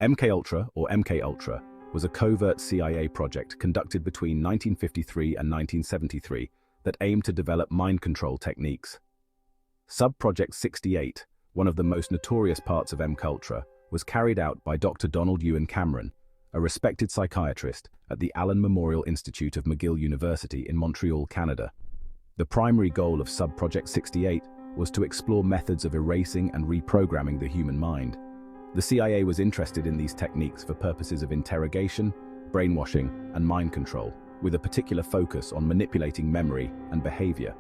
MKUltra, or MKUltra, was a covert CIA project conducted between 1953 and 1973 that aimed to develop mind control techniques. Subproject 68, one of the most notorious parts of MKUltra, was carried out by Dr. Ewen Cameron, a respected psychiatrist at the Allen Memorial Institute of McGill University in Montreal, Canada. The primary goal of Subproject 68 was to explore methods of erasing and reprogramming the human mind. The CIA was interested in these techniques for purposes of interrogation, brainwashing, and mind control, with a particular focus on manipulating memory and behavior.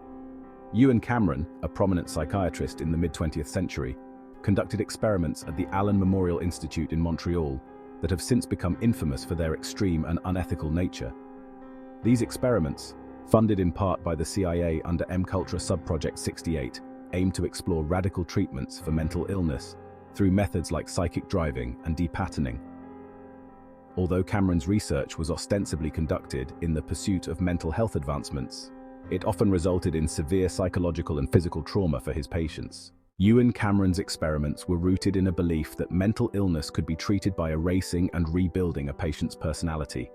Ewen Cameron, a prominent psychiatrist in the mid-20th century, conducted experiments at the Allen Memorial Institute in Montreal that have since become infamous for their extreme and unethical nature. These experiments, funded in part by the CIA under MKUltra Subproject 68, aimed to explore radical treatments for mental illness through methods like psychic driving and depatterning. Although Cameron's research was ostensibly conducted in the pursuit of mental health advancements, it often resulted in severe psychological and physical trauma for his patients. Ewen Cameron's experiments were rooted in a belief that mental illness could be treated by erasing and rebuilding a patient's personality.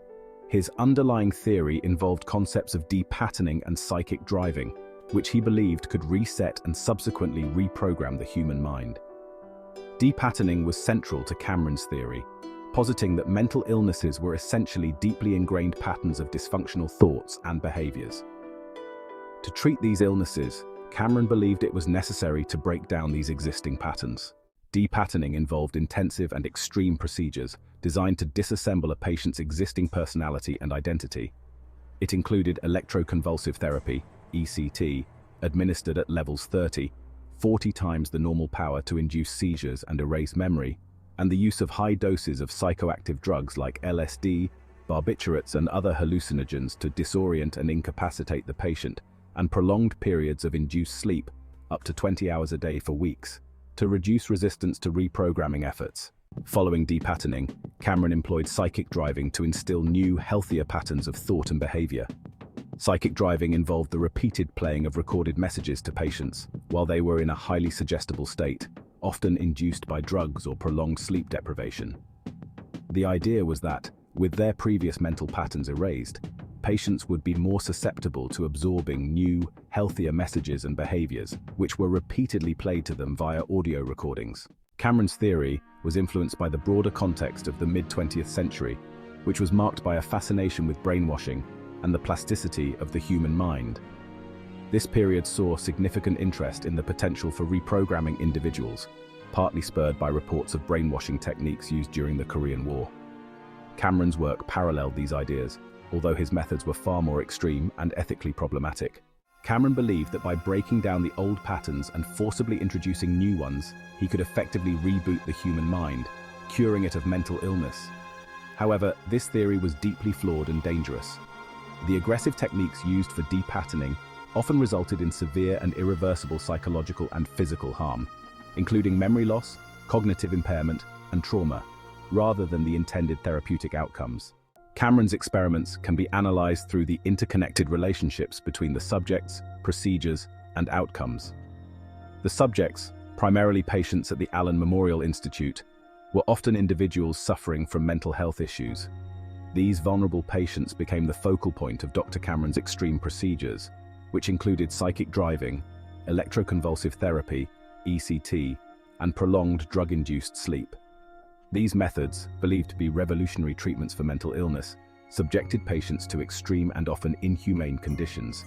His underlying theory involved concepts of depatterning and psychic driving, which he believed could reset and subsequently reprogram the human mind. Depatterning was central to Cameron's theory, positing that mental illnesses were essentially deeply ingrained patterns of dysfunctional thoughts and behaviors. To treat these illnesses, Cameron believed it was necessary to break down these existing patterns. Depatterning involved intensive and extreme procedures designed to disassemble a patient's existing personality and identity. It included electroconvulsive therapy, ECT, administered at levels 40 times the normal power to induce seizures and erase memory, and the use of high doses of psychoactive drugs like LSD, barbiturates, and other hallucinogens to disorient and incapacitate the patient, and prolonged periods of induced sleep, up to 20 hours a day for weeks, to reduce resistance to reprogramming efforts. Following depatterning, Cameron employed psychic driving to instill new, healthier patterns of thought and behavior. Psychic driving involved the repeated playing of recorded messages to patients while they were in a highly suggestible state, often induced by drugs or prolonged sleep deprivation. The idea was that, with their previous mental patterns erased, patients would be more susceptible to absorbing new, healthier messages and behaviors, which were repeatedly played to them via audio recordings. Cameron's theory was influenced by the broader context of the mid-20th century, which was marked by a fascination with brainwashing and the plasticity of the human mind. This period saw significant interest in the potential for reprogramming individuals, partly spurred by reports of brainwashing techniques used during the Korean War. Cameron's work paralleled these ideas, although his methods were far more extreme and ethically problematic. Cameron believed that by breaking down the old patterns and forcibly introducing new ones, he could effectively reboot the human mind, curing it of mental illness. However, this theory was deeply flawed and dangerous. The aggressive techniques used for depatterning often resulted in severe and irreversible psychological and physical harm, including memory loss, cognitive impairment, and trauma, rather than the intended therapeutic outcomes. Cameron's experiments can be analyzed through the interconnected relationships between the subjects, procedures, and outcomes. The subjects, primarily patients at the Allen Memorial Institute, were often individuals suffering from mental health issues. These vulnerable patients became the focal point of Dr. Cameron's extreme procedures, which included psychic driving, electroconvulsive therapy, ECT, and prolonged drug-induced sleep. These methods, believed to be revolutionary treatments for mental illness, subjected patients to extreme and often inhumane conditions.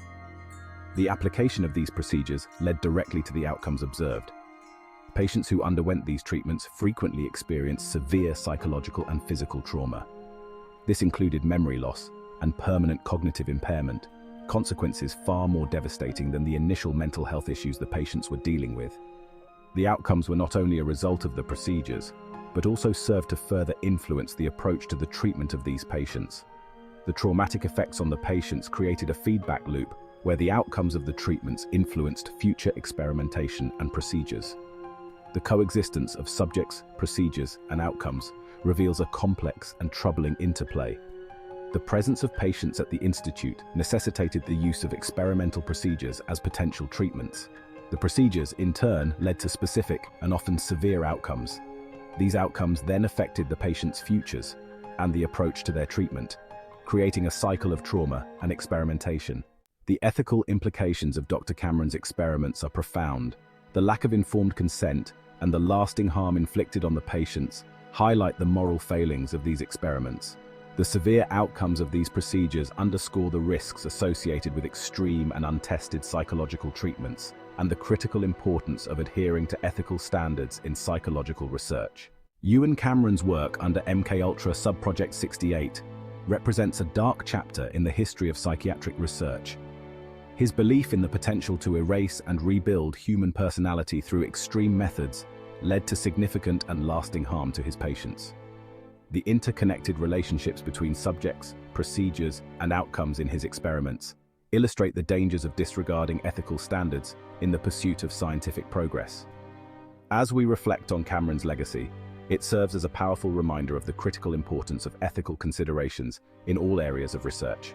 The application of these procedures led directly to the outcomes observed. Patients who underwent these treatments frequently experienced severe psychological and physical trauma. This included memory loss and permanent cognitive impairment, consequences far more devastating than the initial mental health issues the patients were dealing with. The outcomes were not only a result of the procedures, but also served to further influence the approach to the treatment of these patients. The traumatic effects on the patients created a feedback loop where the outcomes of the treatments influenced future experimentation and procedures. The coexistence of subjects, procedures, and outcomes reveals a complex and troubling interplay. The presence of patients at the Institute necessitated the use of experimental procedures as potential treatments. The procedures, in turn, led to specific and often severe outcomes. These outcomes then affected the patient's futures and the approach to their treatment, creating a cycle of trauma and experimentation. The ethical implications of Dr. Cameron's experiments are profound. The lack of informed consent and the lasting harm inflicted on the patients highlight the moral failings of these experiments. The severe outcomes of these procedures underscore the risks associated with extreme and untested psychological treatments and the critical importance of adhering to ethical standards in psychological research. Ewen Cameron's work under MKUltra Subproject 68 represents a dark chapter in the history of psychiatric research. His belief in the potential to erase and rebuild human personality through extreme methods led to significant and lasting harm to his patients. The interconnected relationships between subjects, procedures, and outcomes in his experiments illustrate the dangers of disregarding ethical standards in the pursuit of scientific progress. As we reflect on Cameron's legacy, it serves as a powerful reminder of the critical importance of ethical considerations in all areas of research.